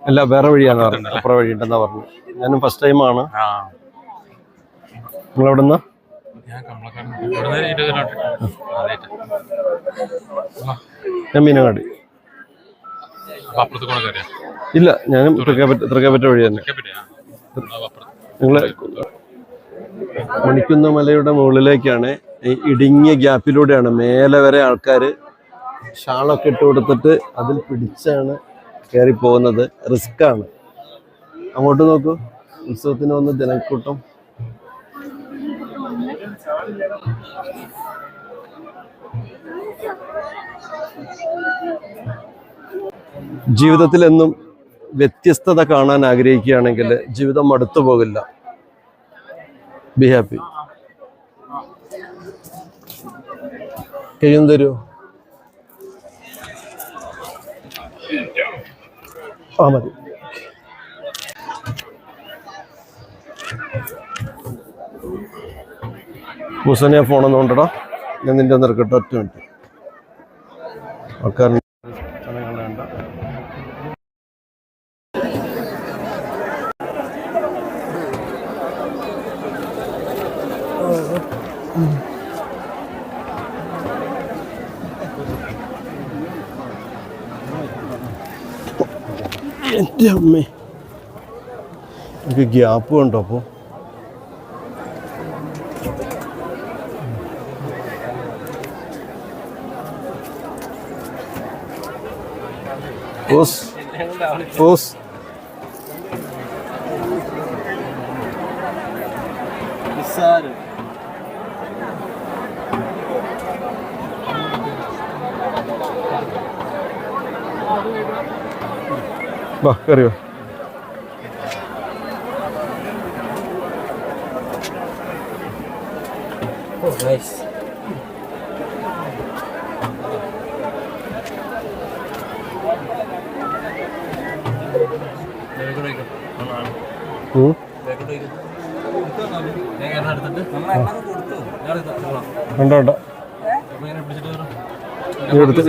അല്ല, വേറെ വഴിയാന്ന് പറഞ്ഞു. അപ്പുറം വഴി ഉണ്ടെന്നാ പറഞ്ഞു. ഞാനും ഫസ്റ്റ് ടൈമാണ്. നിങ്ങളെവിടുന്ന? ഞാൻ മീനങ്ങാടി. ഇല്ല, ഞാനും തൃക്കൈപ്പറ്റ വഴി തന്നെ. നിങ്ങള് മണിക്കുന്ന് മലയുടെ മുകളിലേക്കാണ്. ഈ ഇടുങ്ങിയ ഗ്യാപ്പിലൂടെയാണ് മേലെ വരെ ആൾക്കാർ ഷാളൊക്കെ ഇട്ട് കൊടുത്തിട്ട് അതിൽ പിടിച്ചാണ് കയറി പോകുന്നത്. റിസ്ക്കാണ്. അങ്ങോട്ട് നോക്കൂ, ഉത്സവത്തിന് വന്ന ജനക്കൂട്ടം. ജീവിതത്തിൽ എന്നും വ്യത്യസ്തത കാണാൻ ആഗ്രഹിക്കുകയാണെങ്കിൽ ജീവിതം മടുത്തു പോകില്ല. Be happy. കഴിയും തരൂ. ആ മതി. ഹുസനെ ഫോണൊന്നും കൊണ്ടടാ. ഞാൻ നിന്റെ നിറക്കട്ടെ. ഒറ്റ മിനിറ്റ്. ആൾക്കാർ വേണ്ട. എൻ്റെ അമ്മേ, എനിക്ക് ഗ്യാപ്പ് കണ്ടോ? അപ്പോൾ വാ, കയറിയോ. ഉണ്ടോ? നീ എടുത്ത്